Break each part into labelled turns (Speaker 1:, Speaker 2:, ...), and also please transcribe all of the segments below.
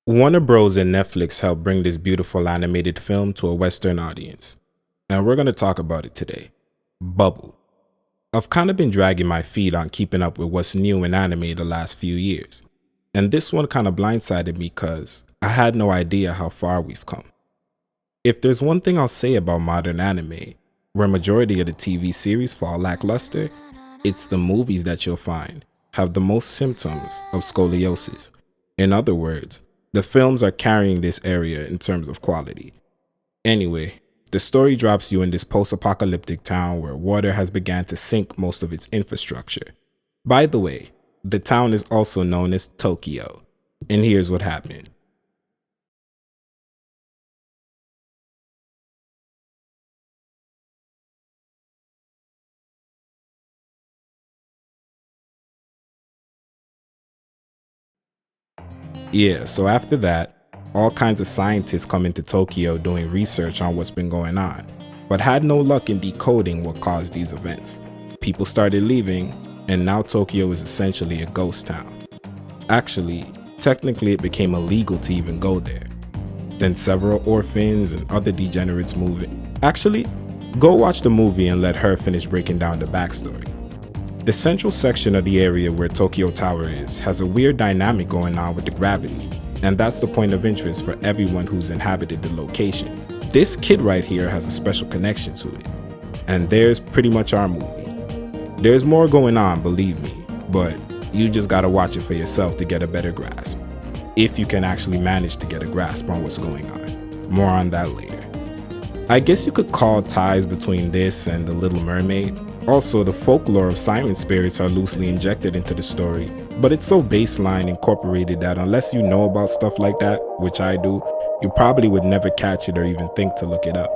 Speaker 1: Warner Bros. And Netflix helped bring this beautiful animated film to a Western audience, and we're going to talk about it today. Bubble. I've kind of been dragging my feet on keeping up with what's new in anime the last few years, and this one kind of blindsided me because I had no idea how far we've come. If there's one thing I'll say about modern anime, where majority of the TV series fall lackluster, it's the movies that you'll find have the most symptoms of scoliosis. In other words, the films are carrying this area in terms of quality. Anyway, the story drops you in this post-apocalyptic town where water has begun to sink most of its infrastructure. By the way, the town is also known as Tokyo. And here's what happened. Yeah, so after that, all kinds of scientists come into Tokyo doing research on what's been going on, but had no luck in decoding what caused these events. People started leaving, and now Tokyo is essentially a ghost town. Actually, technically it became illegal to even go there. Then several orphans and other degenerates move in. Actually, go watch the movie and let her finish breaking down the backstory. The central section of the area where Tokyo Tower is has a weird dynamic going on with the gravity, and that's the point of interest for everyone who's inhabited the location. This kid right here has a special connection to it, and there's pretty much our movie. There's more going on, believe me, but you just gotta watch it for yourself to get a better grasp, if you can actually manage to get a grasp on what's going on. More on that later. I guess you could call ties between this and The Little Mermaid. Also, the folklore of siren spirits are loosely injected into the story, but it's so baseline incorporated that unless you know about stuff like that, which I do, you probably would never catch it or even think to look it up.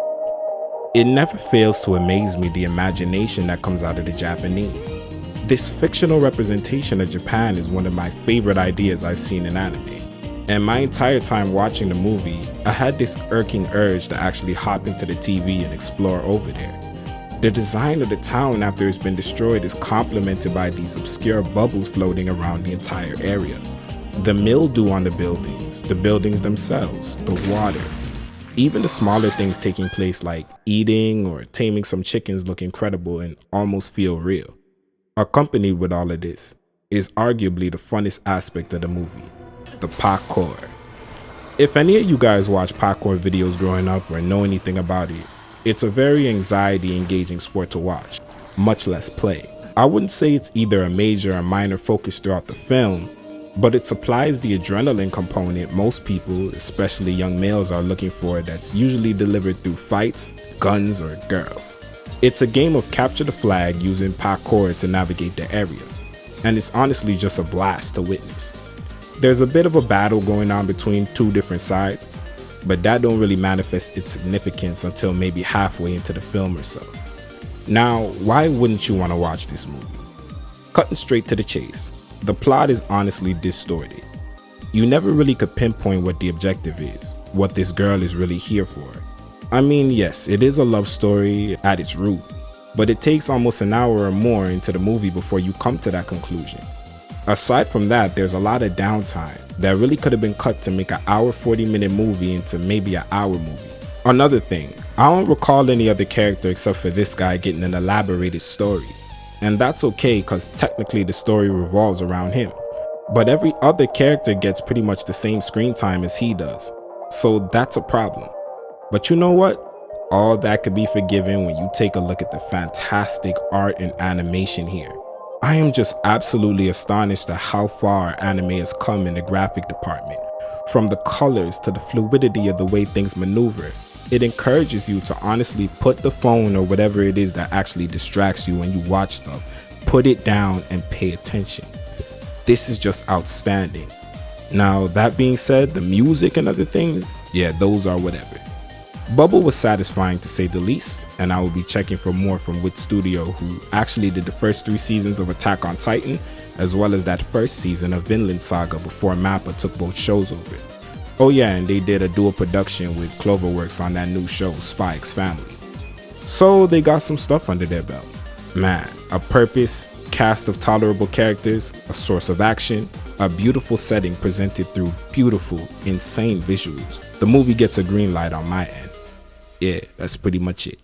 Speaker 1: It never fails to amaze me the imagination that comes out of the Japanese. This fictional representation of Japan is one of my favorite ideas I've seen in anime. And my entire time watching the movie, I had this irking urge to actually hop into the TV and explore over there. The design of the town after it's been destroyed is complemented by these obscure bubbles floating around the entire area. The mildew on the buildings themselves, the water. Even the smaller things taking place like eating or taming some chickens look incredible and almost feel real. Accompanied with all of this is arguably the funnest aspect of the movie, the parkour. If any of you guys watch parkour videos growing up or know anything about it, it's a very anxiety-engaging sport to watch, much less play. I wouldn't say it's either a major or minor focus throughout the film, but it supplies the adrenaline component most people, especially young males, are looking for that's usually delivered through fights, guns, or girls. It's a game of capture the flag using parkour to navigate the area, and it's honestly just a blast to witness. There's a bit of a battle going on between two different sides, but that don't really manifest its significance until maybe halfway into the film or so. Now, why wouldn't you want to watch this movie? Cutting straight to the chase, the plot is honestly distorted. You never really could pinpoint what the objective is, what this girl is really here for. I mean, yes, it is a love story at its root, but it takes almost an hour or more into the movie before you come to that conclusion. Aside from that, there's a lot of downtime that really could have been cut to make an hour 40-minute movie into maybe an hour movie. Another thing, I don't recall any other character except for this guy getting an elaborated story. And that's okay because technically the story revolves around him. But every other character gets pretty much the same screen time as he does. So that's a problem. But you know what? All that could be forgiven when you take a look at the fantastic art and animation here. I am just absolutely astonished at how far anime has come in the graphic department. From the colors to the fluidity of the way things maneuver, it encourages you to honestly put the phone or whatever it is that actually distracts you when you watch stuff, put it down and pay attention. This is just outstanding. Now, that being said, the music and other things, yeah, those are whatever. Bubble was satisfying to say the least, and I will be checking for more from Wit Studio, who actually did the first 3 seasons of Attack on Titan, as well as that first season of Vinland Saga before MAPPA took both shows over. Oh yeah, and they did a dual production with Cloverworks on that new show, Spy X Family. So they got some stuff under their belt. Man, a purpose, cast of tolerable characters, a source of action, A beautiful setting presented through beautiful, insane visuals. The movie gets a green light on my end. Yeah, that's pretty much it.